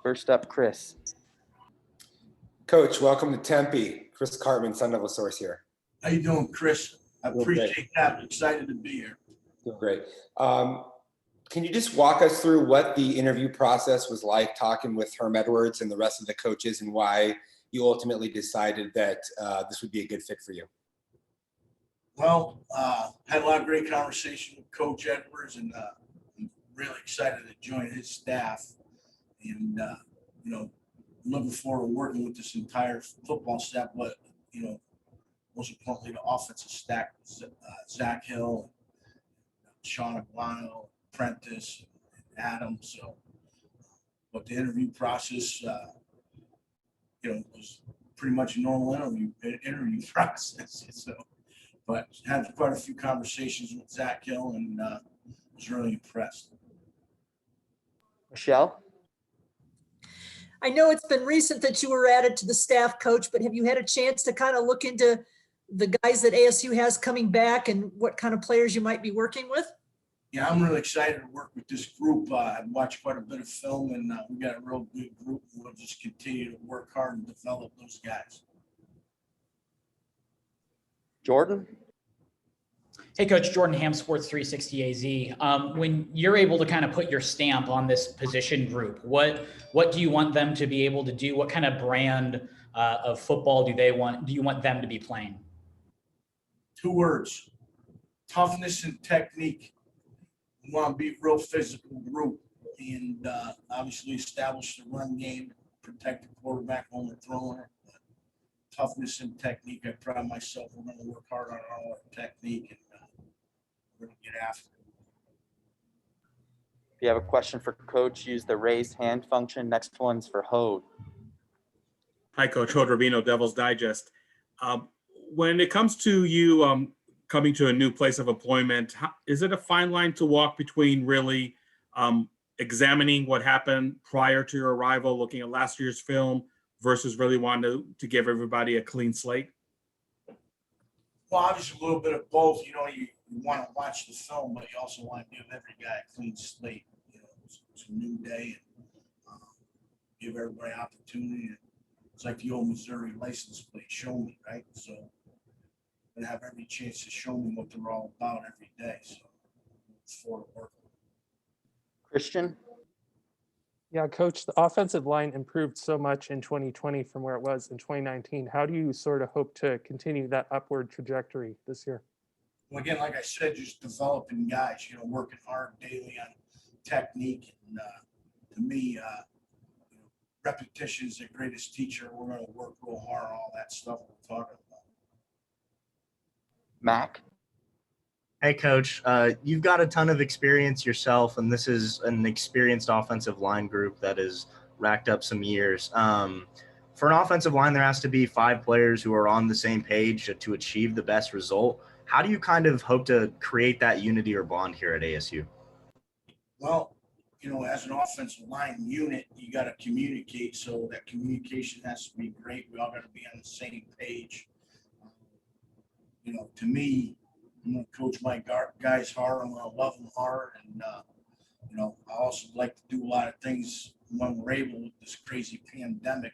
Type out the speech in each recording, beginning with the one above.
First up, Chris. Coach, welcome to Tempe. Chris Cartman, Sun Devil Source here. How you doing, Chris? I appreciate that. I'm excited to be here. Doing great. Can you just walk us through what the interview process was like, talking with Herm Edwards and the rest of the coaches, and why you ultimately decided that this would be a good fit for you? Well, had a lot of great conversation with Coach Edwards, and I'm really excited to join his staff. And looking forward to working with this entire football staff. But most importantly, the offensive stack, Zach Hill, Sean Aguano, Prentice, and Adam. So, but the interview process, was pretty much a normal interview process. So, but had quite a few conversations with Zach Hill, and was really impressed. Michelle? I know it's been recent that you were added to the staff, Coach, but have you had a chance to kind of look into the guys that ASU has coming back and what kind of players you might be working with? Yeah, I'm really excited to work with this group. I've watched quite a bit of film, and we got a real good group. We'll just continue to work hard and develop those guys. Jordan? Hey, Coach, Jordan Ham, Sports 360 AZ. When you're able to kind of put your stamp on this position group, what do you want them to be able to do? What kind of brand of football do you want them to be playing? 2 words: toughness and technique. We want to be a real physical group, and obviously establish the run game, protect the quarterback when we're throwing it. Toughness and technique. I pride myself. We're going to work hard on our technique, and we're going to get after it. If you have a question for Coach, use the raised hand function. Next one's for Hode. Hi, Coach. Hode Rubino, Devil's Digest. When it comes to you coming to a new place of employment, is it a fine line to walk between really examining what happened prior to your arrival, looking at last year's film, versus really wanting to give everybody a clean slate? Well, obviously a little bit of both. You want to watch the film, but you also want to give every guy a clean slate. It's a new day, and give everybody opportunity. It's like the old Missouri license plate, show me, right? So I'm going to have every chance to show me what they're all about every day. So it's for work. Christian? Yeah, Coach, the offensive line improved so much in 2020 from where it was in 2019. How do you sort of hope to continue that upward trajectory this year? Well, again, like I said, just developing guys, working hard daily on technique. And to me, repetition is the greatest teacher. We're going to work real hard on all that stuff we're talking about. Mac? Hey, Coach, you've got a ton of experience yourself, and this is an experienced offensive line group that has racked up some years. For an offensive line, there has to be 5 players who are on the same page to achieve the best result. How do you kind of hope to create that unity or bond here at ASU? Well, as an offensive line unit, you got to communicate. So that communication has to be great. We all got to be on the same page. To me, I'm going to coach my guys hard. I'm going to love them hard. And, I also like to do a lot of things when we're able with this crazy pandemic,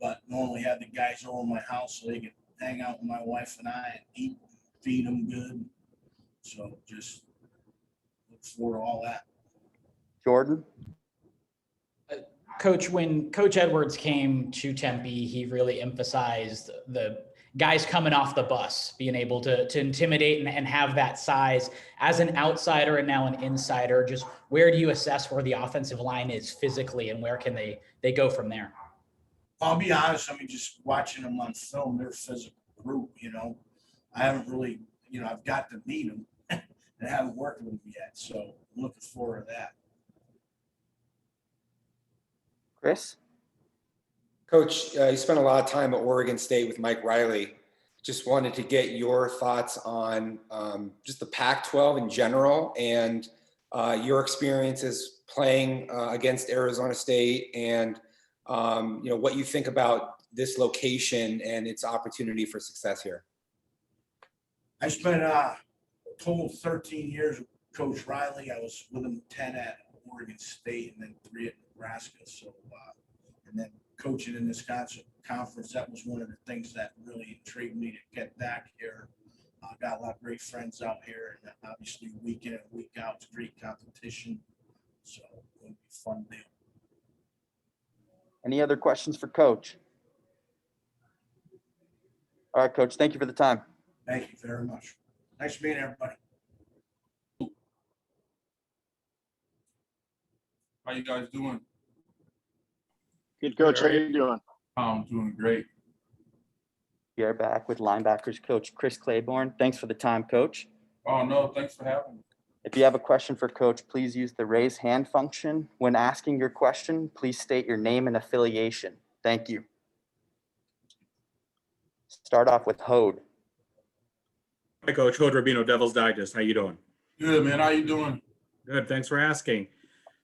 but normally have the guys over my house so they can hang out with my wife and I and eat, feed them good. So just look forward to all that. Jordan? Coach, when Coach Edwards came to Tempe, he really emphasized the guys coming off the bus, being able to intimidate and have that size. As an outsider and now an insider, just where do you assess where the offensive line is physically, and where can they go from there? I'll be honest, just watching them on film, they're a physical group, I haven't really, I've got to meet them and I haven't worked with them yet. So I'm looking forward to that. Chris? Coach, you spent a lot of time at Oregon State with Mike Riley. Just wanted to get your thoughts on just the Pac-12 in general, and your experiences playing against Arizona State, and what you think about this location and its opportunity for success here. I spent a total of 13 years with Coach Riley. I was with him 10 at Oregon State and then 3 at Nebraska. So, and then coaching in this conference, that was one of the things that really intrigued me to get back here. I got a lot of great friends out here, and obviously week in and week out, it's great competition. So it'll be a fun deal. Any other questions for Coach? All right, Coach, thank you for the time. Thank you very much. Nice meeting everybody. How you guys doing? Good, Coach. How you doing? I'm doing great. We are back with linebackers coach Chris Claiborne. Thanks for the time, Coach. Oh, no, thanks for having me. If you have a question for Coach, please use the raise hand function. When asking your question, please state your name and affiliation. Thank you. Start off with Hode. Hi, Coach. Hode Rubino, Devil's Digest. How you doing? Good, man. How you doing? Good. Thanks for asking.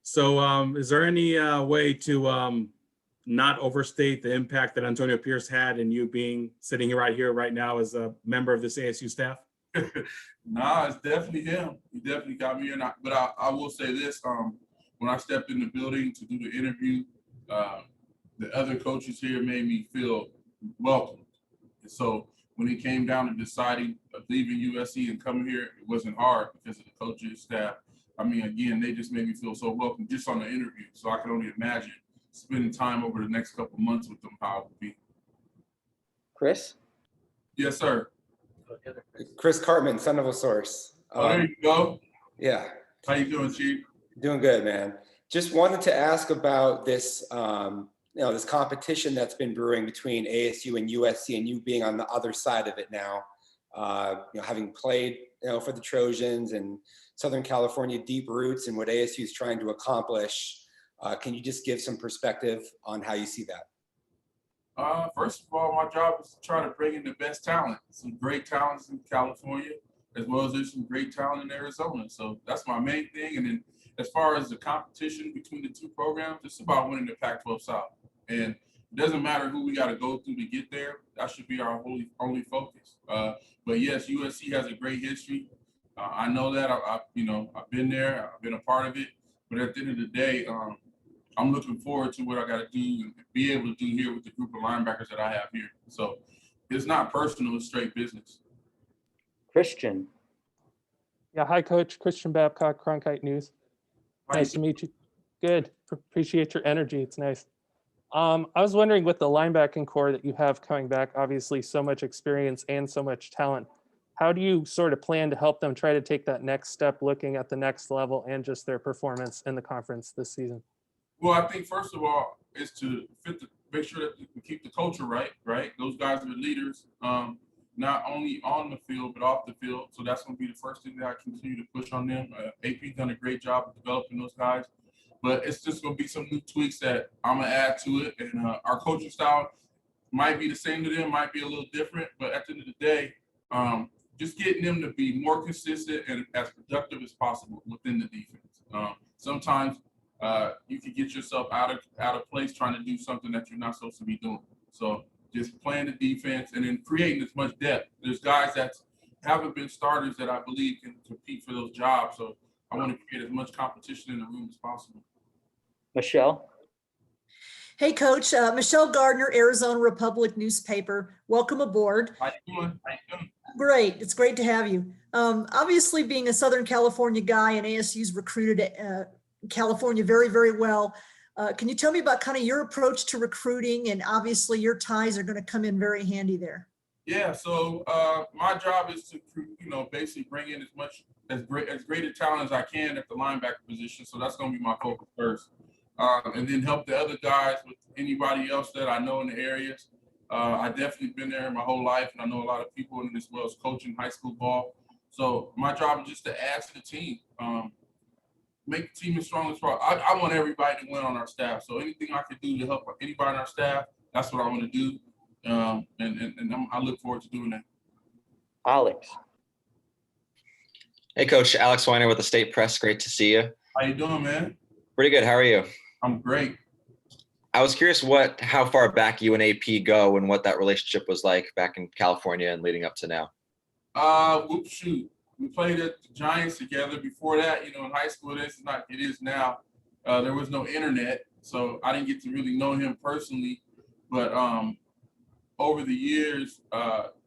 So is there any way to not overstate the impact that Antonio Pierce had in you being sitting here right now as a member of this ASU staff? Nah, it's definitely him. He definitely got me in. But I will say this, when I stepped in the building to do the interview, the other coaches here made me feel welcome. And so when it came down to deciding of leaving USC and coming here, it wasn't hard because of the coaches, staff. I mean, again, they just made me feel so welcome just on the interview. So I can only imagine spending time over the next couple months with them, how it would be. Chris? Yes, sir. Chris Cartman, son of a source. Oh, there you go. Yeah. How you doing, Chief? Doing good, man. Just wanted to ask about this, this competition that's been brewing between ASU and USC, and you being on the other side of it now. Having played, for the Trojans and Southern California, deep roots and what ASU is trying to accomplish. Can you just give some perspective on how you see that? First of all, my job is to try to bring in the best talent. Some great talents in California, as well as there's some great talent in Arizona. So that's my main thing. And then as far as the competition between the two programs, it's about winning the Pac-12 South. And it doesn't matter who we got to go through to get there. That should be our only focus. But yes, USC has a great history. I know that. I've been there. I've been a part of it. But at the end of the day, I'm looking forward to what I got to do and be able to do here with the group of linebackers that I have here. So it's not personal, it's straight business. Christian. Yeah, hi, Coach. Christian Babcock, Cronkite News. Nice to meet you. Good. Appreciate your energy. It's nice. I was wondering, with the linebacking core that you have coming back, obviously so much experience and so much talent, how do you sort of plan to help them try to take that next step, looking at the next level and just their performance in the conference this season? Well, I think first of all is to make sure that we keep the culture right? Those guys are the leaders, not only on the field, but off the field. So that's going to be the first thing that I continue to push on them. AP's done a great job of developing those guys, but it's just going to be some new tweaks that I'm going to add to it. And our coaching style might be the same to them, might be a little different, but at the end of the day, just getting them to be more consistent and as productive as possible within the defense. Sometimes you can get yourself out of place trying to do something that you're not supposed to be doing. So just playing the defense and then creating as much depth. There's guys that haven't been starters that I believe can compete for those jobs. So I want to create as much competition in the room as possible. Michelle. Hey, Coach. Michelle Gardner, Arizona Republic newspaper. Welcome aboard. How you doing? Great. It's great to have you. Obviously, being a Southern California guy, and ASU's recruited California very, very well. Can you tell me about kind of your approach to recruiting? And obviously your ties are going to come in very handy there. Yeah, so my job is to, basically bring in as great a talent as I can at the linebacker position. So that's going to be my focus first. And then help the other guys with anybody else that I know in the areas. I've definitely been there my whole life, and I know a lot of people in this, as well as coaching high school ball. So my job is just to add to the team. Make the team as strong as possible. I want everybody to win on our staff. So anything I can do to help anybody on our staff, that's what I want to do. And I look forward to doing that. Alex. Hey, Coach. Alex Weiner with the State Press. Great to see you. How you doing, man? Pretty good. How are you? I'm great. I was curious how far back you and AP go and what that relationship was like back in California and leading up to now. Shoot. We played at the Giants together. Before that, in high school, it is now. There was no internet, so I didn't get to really know him personally. But over the years,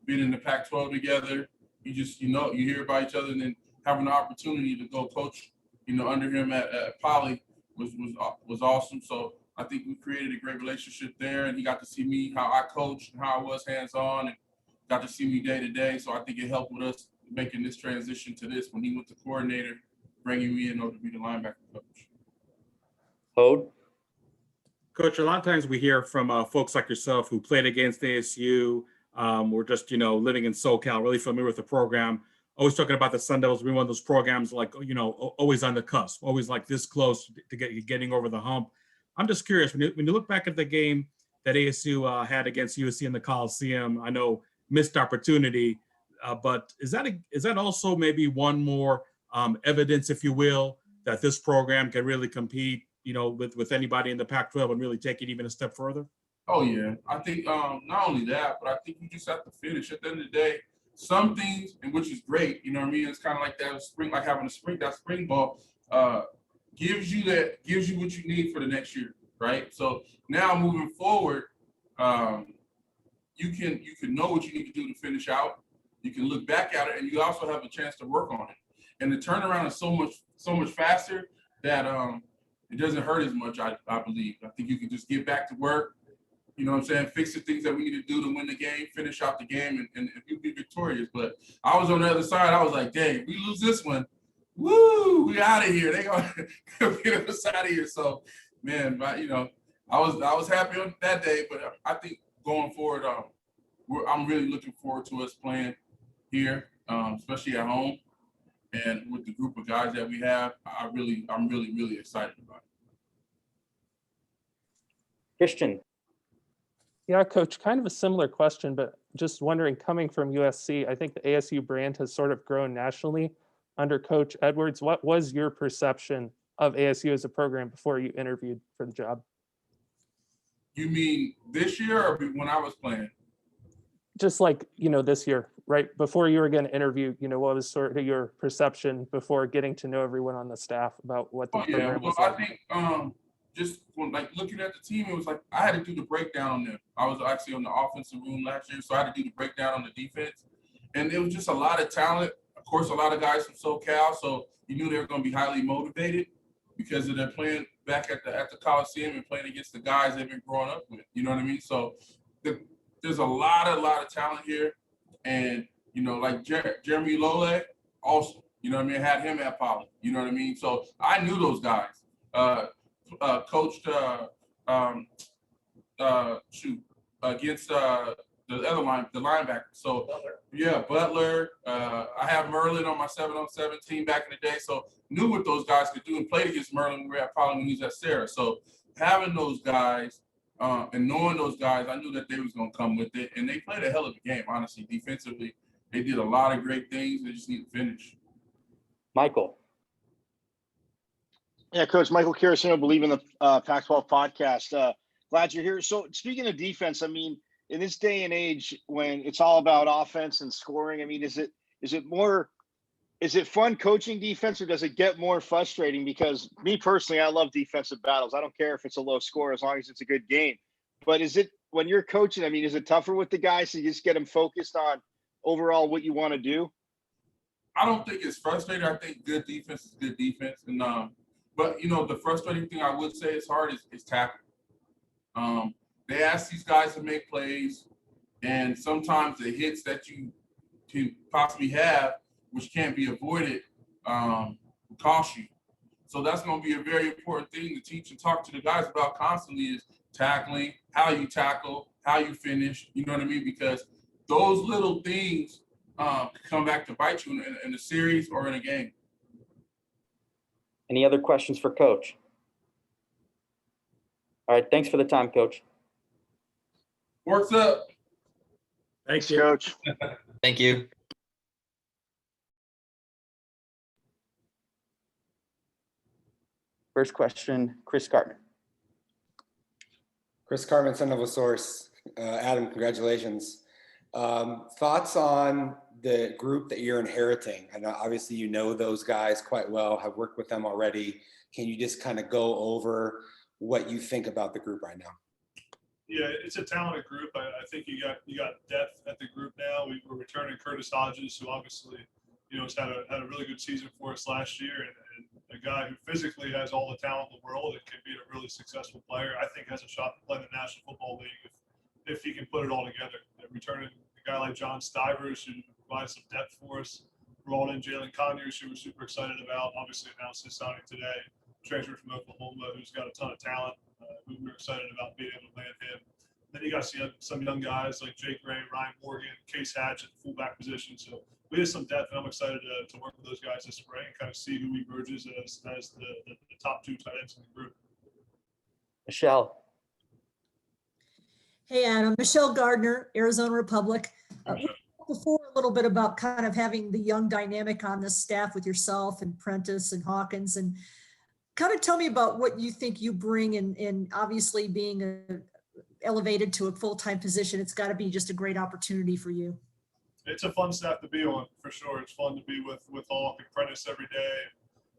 being in the Pac-12 together, you hear about each other, and then having the opportunity to go coach, under him at Poly was awesome. So I think we created a great relationship there, and he got to see me, how I coached, and how I was hands-on, and got to see me day to day. So I think it helped with us making this transition to this when he went to coordinator, bringing me in order to be the linebacker coach. Hode? Coach, a lot of times we hear from folks like yourself who played against ASU, or just, living in SoCal, really familiar with the program, always talking about the Sun Devils being one of those programs like, always on the cusp, always like this close to getting over the hump. I'm just curious, when you look back at the game that ASU had against USC in the Coliseum, I know missed opportunity, but is that also maybe one more evidence, if you will, that this program can really compete, with anybody in the Pac-12 and really take it even a step further? Oh yeah, I think not only that, but I think you just have to finish. At the end of the day, some things, and which is great, you know what I mean? It's kind of like that spring, like having that spring ball gives you what you need for the next year, right? So now moving forward, you can know what you need to do to finish out. You can look back at it, and you also have a chance to work on it. And the turnaround is so much faster that it doesn't hurt as much, I believe. I think you can just get back to work, you know what I'm saying, fix the things that we need to do to win the game, finish out the game, and you'll be victorious. But I was on the other side. I was like, dang, we lose this one, woo, we out of here. They gonna get us out of here. So, man, but, I was happy on that day. But I think going forward, I'm really looking forward to us playing here, especially at home. And with the group of guys that we have, I'm really excited about it. Christian? Yeah, Coach, kind of a similar question, but just wondering, coming from USC, I think the ASU brand has sort of grown nationally under Coach Edwards. What was your perception of ASU as a program before you interviewed for the job? You mean this year or when I was playing? Just like, this year, right? Before you were going to interview, what was sort of your perception before getting to know everyone on the staff about what the program was like? I think just when looking at the team, it was like I had to do the breakdown on them. I was actually on the offensive room last year, so I had to do the breakdown on the defense. And it was just a lot of talent. Of course, a lot of guys from SoCal, so you knew they were going to be highly motivated because of their playing back at the Coliseum and playing against the guys they've been growing up with. You know what I mean? So there's a lot of talent here, and like Jeremy Lole, also, I had him at Poly. You know what I mean? So I knew those guys. Coached against the other the linebacker. So yeah, Butler. I have Merlin on my 7-on-7 team back in the day, so knew what those guys could do and played against Merlin when we were at Poly when he was at Sarah. So having those guys. And knowing those guys, I knew that they was going to come with it. And they played a hell of a game, honestly. Defensively, they did a lot of great things. They just need to finish. Michael? Yeah, Coach, Michael Carasino, Believe in the Pac-12 podcast. Glad you're here. So speaking of defense, I mean, in this day and age when it's all about offense and scoring, I mean, is it fun coaching defense, or does it get more frustrating? Because me personally, I love defensive battles. I don't care if it's a low score as long as it's a good game. But is it, when you're coaching, I mean, is it tougher with the guys to just get them focused on overall what you want to do? I don't think it's frustrating. I think good defense is good defense. And but the frustrating thing I would say is hard is tackle. They ask these guys to make plays, and sometimes the hits that you can possibly have, which can't be avoided, cost you. So that's going to be a very important thing to teach and talk to the guys about constantly, is tackling, how you tackle, how you finish, you know what I mean? Because those little things come back to bite you in a series or in a game. Any other questions for Coach? All right, thanks for the time, Coach. Works up. Thanks, you. Coach. Thank you. First question, Chris Cartman. Chris Cartman, son of a source. Adam, congratulations. Thoughts on the group that you're inheriting. And obviously, you know those guys quite well, have worked with them already. Can you just kind of go over what you think about the group right now? Yeah, it's a talented group. I think you got depth at the group now. We're returning Curtis Hodges, who obviously, has had a really good season for us last year, and a guy who physically has all the talent in the world and can be a really successful player. I think has a shot to play in the National Football League if he can put it all together. And returning a guy like John Stivers, who provides some depth for us. Brought in Jalen Conyers, who we're super excited about. Obviously announced his signing today. Transferred from Oklahoma, who's got a ton of talent. Who we're excited about being able to land him. Then you got some young guys like Jake Gray, Ryan Morgan, Case Hatch at the fullback position. So we have some depth, and I'm excited to work with those guys this spring and kind of see who emerges as the top two tight ends in the group. Michelle. Hey, Adam. Michelle Gardner, Arizona Republic. We talked before a little bit about kind of having the young dynamic on this staff with yourself and Prentice and Hawkins, and kind of tell me about what you think you bring in obviously being elevated to a full-time position. It's got to be just a great opportunity for you. It's a fun staff to be on, for sure. It's fun to be with Hawk and Prentice every day,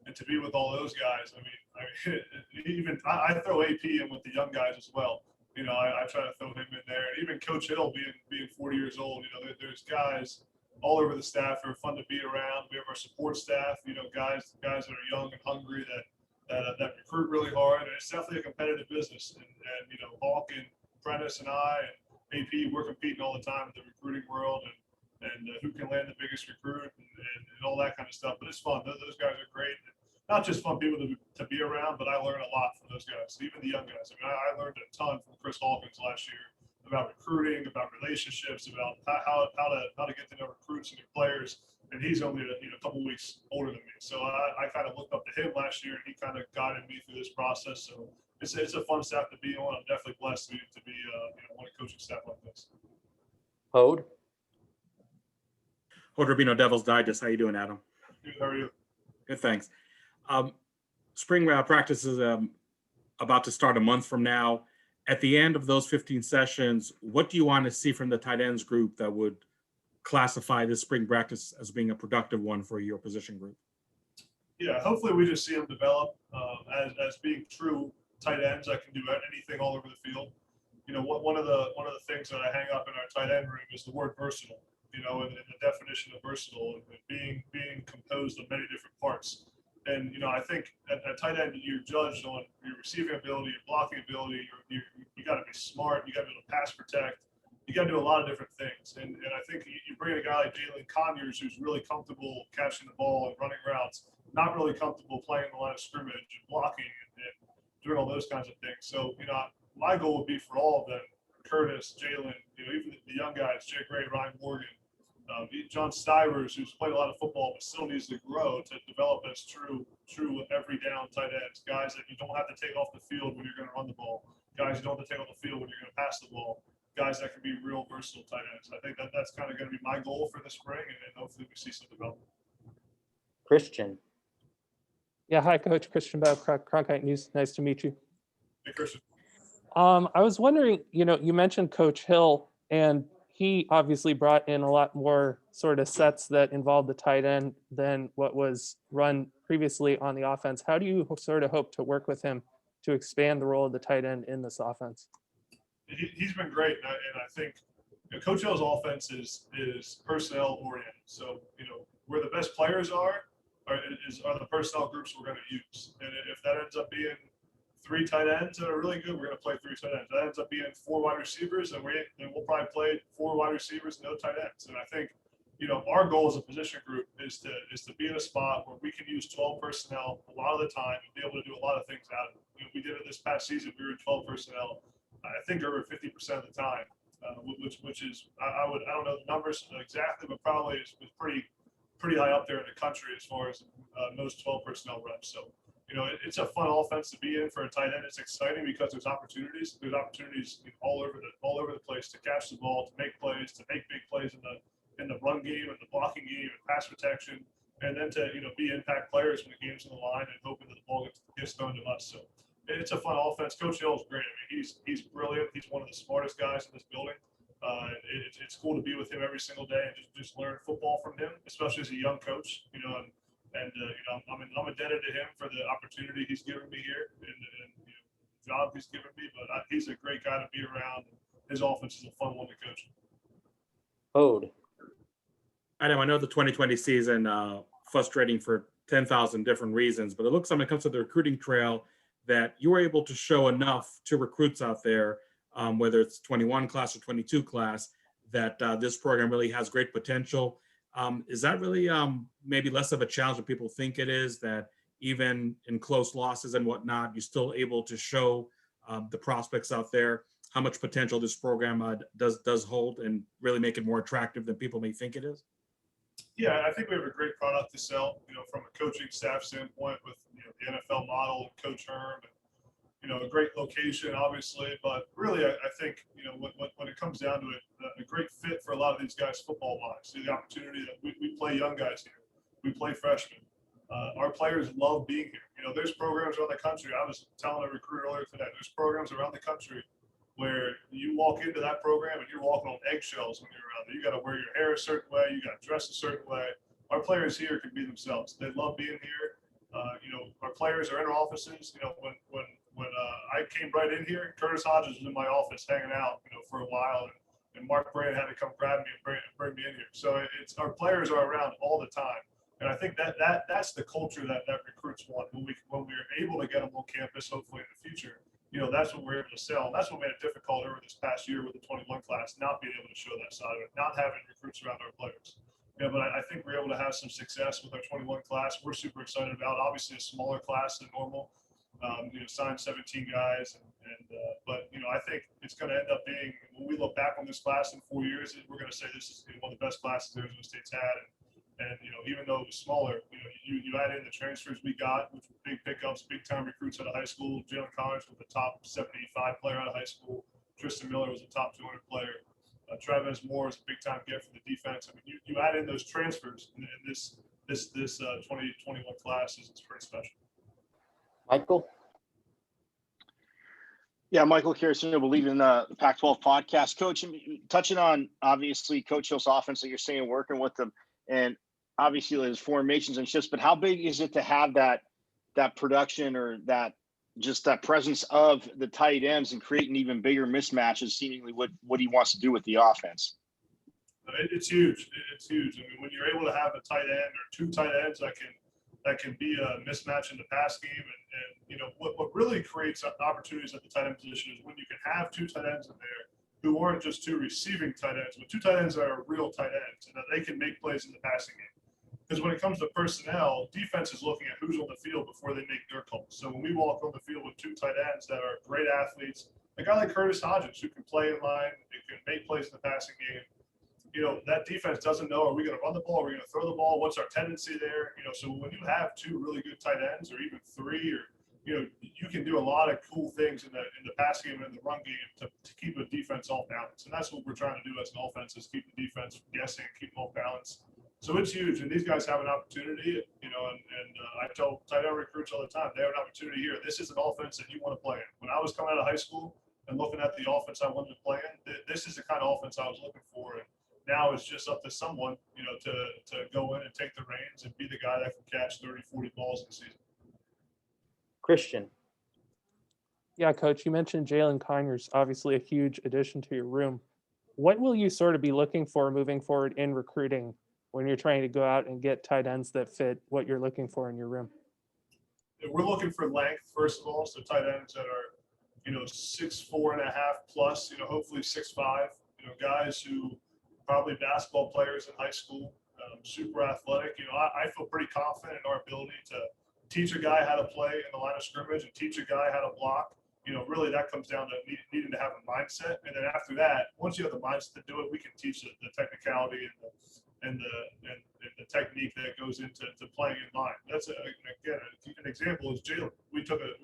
and to be with all those guys. I mean, even I throw AP in with the young guys as well. I try to throw him in there. And even Coach Hill being 40 years old, there's guys all over the staff who are fun to be around. We have our support staff, guys that are young and hungry that recruit really hard, and it's definitely a competitive business. And Hawk and Prentice and I and AP, we're competing all the time in the recruiting world, and who can land the biggest recruit and all that kind of stuff. But it's fun. Those guys are great. Not just fun people to be around, but I learn a lot from those guys, even the young guys. I mean, I learned a ton from Chris Hawkins last year about recruiting, about relationships, about how to get to know recruits and your players. And he's only a couple weeks older than me, so I kind of looked up to him last year, and he kind of guided me through this process. So it's a fun staff to be on. I'm definitely blessed to be on a coaching staff like this. Hode. Hode Rubino, Devil's Digest. How you doing, Adam? Good, how are you? Good, thanks. Spring practice is about to start a month from now. At the end of those 15 sessions, what do you want to see from the tight ends group that would classify this spring practice as being a productive one for your position group? Yeah, hopefully we just see them develop as being true tight ends that can do anything all over the field. One of the things that I hang up in our tight end room is the word versatile. And the definition of versatile and being composed of many different parts. And I think at tight end you're judged on your receiving ability, your blocking ability. You got to be smart. You got to be able to pass protect. You got to do a lot of different things. And I think you bring a guy like Jalen Conyers, who's really comfortable catching the ball and running routes, not really comfortable playing the line of scrimmage and blocking and doing all those kinds of things. So, my goal would be for all of them, Curtis, Jalen, even the young guys, Jake Gray, Ryan Morgan, John Stivers, who's played a lot of football but still needs to grow to develop as true every down tight ends, guys that you don't have to take off the field when you're going to run the ball, guys you don't have to take off the field when you're going to pass the ball, guys that can be real versatile tight ends. I think that's kind of going to be my goal for the spring, and hopefully we see some development. Christian. Yeah, hi, Coach. Christian Babcock, Cronkite News. Nice to meet you. Hey, Christian. I was wondering, you mentioned Coach Hill, and he obviously brought in a lot more sort of sets that involved the tight end than what was run previously on the offense. How do you sort of hope to work with him to expand the role of the tight end in this offense? He's been great, and I think Coach Hill's offense is personnel oriented. So where the best players are the personnel groups we're going to use. And if that ends up being 3 tight ends that are really good, we're going to play 3 tight ends. If that ends up being 4 wide receivers, then we'll probably play 4 wide receivers, no tight ends. And I think our goal as a position group is to be in a spot where we can use 12 personnel a lot of the time and be able to do a lot of things out of it. We did it this past season. We were in 12 personnel, I think over 50% of the time, which is I don't know the numbers exactly, but probably is pretty high up there in the country as far as most 12 personnel reps. So it's a fun offense to be in for a tight end. It's exciting because there's opportunities. There's opportunities all over the place to catch the ball, to make plays, to make big plays in the run game and the blocking game and pass protection, and then to be impact players when the game's on the line and hoping that the ball gets thrown to us. So it's a fun offense. Coach Hill is great. I mean, he's brilliant. He's one of the smartest guys in this building. It's cool to be with him every single day and just learn football from him, especially as a young coach. I'm indebted to him for the opportunity he's given me here and job he's given me. But he's a great guy to be around. His offense is a fun one to coach. Ode. Adam, I know the 2020 season frustrating for 10,000 different reasons, but it looks like when it comes to the recruiting trail that you were able to show enough to recruits out there, whether it's 21 class or 22 class, that this program really has great potential. Is that really maybe less of a challenge than people think it is, that even in close losses and whatnot, you're still able to show the prospects out there how much potential this program does hold and really make it more attractive than people may think it is? Yeah, I think we have a great product to sell, from a coaching staff standpoint with, the NFL model and Coach Herm, and, a great location, obviously. But really, I think, when it comes down to it, a great fit for a lot of these guys football-wise. The opportunity that we play young guys here. We play freshmen. Our players love being here. There's programs around the country. I was telling a recruit earlier today, there's programs around the country where you walk into that program and you're walking on eggshells when you're around there. You got to wear your hair a certain way. You got to dress a certain way. Our players here can be themselves. They love being here. Our players are in our offices. When I came right in here, Curtis Hodges was in my office hanging out, for a while, and Mark Brand had to come grab me and bring me in here. So it's our players are around all the time, and I think that's the culture that recruits want. When we're able to get them on campus, hopefully in the future. That's what we're able to sell. And that's what made it difficult over this past year with the 21 class, not being able to show that side of it, not having recruits around our players. But I think we're able to have some success with our 21 class. We're super excited about, obviously, a smaller class than normal. Signed 17 guys. But I think it's going to end up being, when we look back on this class in 4 years, we're going to say this is one of the best classes Arizona State's had. And even though it was smaller, you add in the transfers we got, which were big pickups, big time recruits out of high school. Jalen Connors was the top 75 player out of high school. Tristan Miller was a top 200 player. Travis Moore is a big time get for the defense. I mean, you add in those transfers, and this 2021 class is pretty special. Michael? Yeah, Michael Carrasino, Believe in the Pac-12 podcast. Coach, touching on, obviously, Coach Hill's offense that you're saying, working with them, and obviously there's formations and shifts, but how big is it to have that production or that presence of the tight ends and creating even bigger mismatches, seemingly what he wants to do with the offense? It's huge. It's huge. I mean, when you're able to have a tight end or two tight ends that can be a mismatch in the pass game, and what really creates opportunities at the tight end position is when you can have two tight ends in there who aren't just two receiving tight ends, but two tight ends that are real tight ends and that they can make plays in the passing game. Because when it comes to personnel, defense is looking at who's on the field before they make their calls. So when we walk on the field with two tight ends that are great athletes, a guy like Curtis Hodges who can play in line, who can make plays in the passing game, that defense doesn't know, are we going to run the ball? Are we going to throw the ball? What's our tendency there? So when you have two really good tight ends, or even three, or you can do a lot of cool things in the passing game and in the run game to keep a defense off balance. And that's what we're trying to do as an offense, is keep the defense guessing, keep them off balance. So it's huge, and these guys have an opportunity. I tell tight end recruits all the time, they have an opportunity here. This is an offense that you want to play in. When I was coming out of high school and looking at the offense I wanted to play in, this is the kind of offense I was looking for. And now it's just up to someone, to go in and take the reins and be the guy that can catch 30, 40 balls in the season. Christian? Yeah, Coach, you mentioned Jalen Conyers, obviously a huge addition to your room. What will you sort of be looking for moving forward in recruiting when you're trying to go out and get tight ends that fit what you're looking for in your room? We're looking for length, first of all, so tight ends that are, 6'4.5" plus, hopefully 6'5", guys who probably basketball players in high school, super athletic. I feel pretty confident in our ability to teach a guy how to play in the line of scrimmage and teach a guy how to block. Really that comes down to needing to have a mindset. And then after that, once you have the mindset to do it, we can teach the technicality and the technique that goes into playing in line. That's again, an example is Jalen. We took a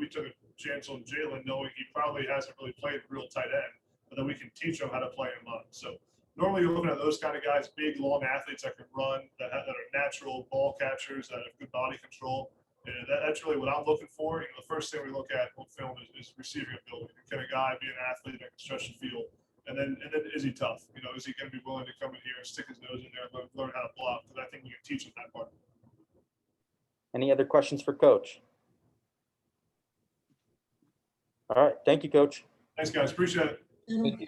chance on Jalen, knowing he probably hasn't really played real tight end, but then we can teach him how to play in line. So normally you're looking at those kind of guys, big, long athletes that can run, that are natural ball catchers, that have good body control. And that's really what I'm looking for. The first thing we look at on film is receiving ability. Can a guy be an athlete that can stretch the field? And then is he tough? You know, is he going to be willing to come in here and stick his nose in there and learn how to block? Because I think we can teach him that part. Any other questions for Coach? All right, thank you, Coach. Thanks, guys. Appreciate it. Um,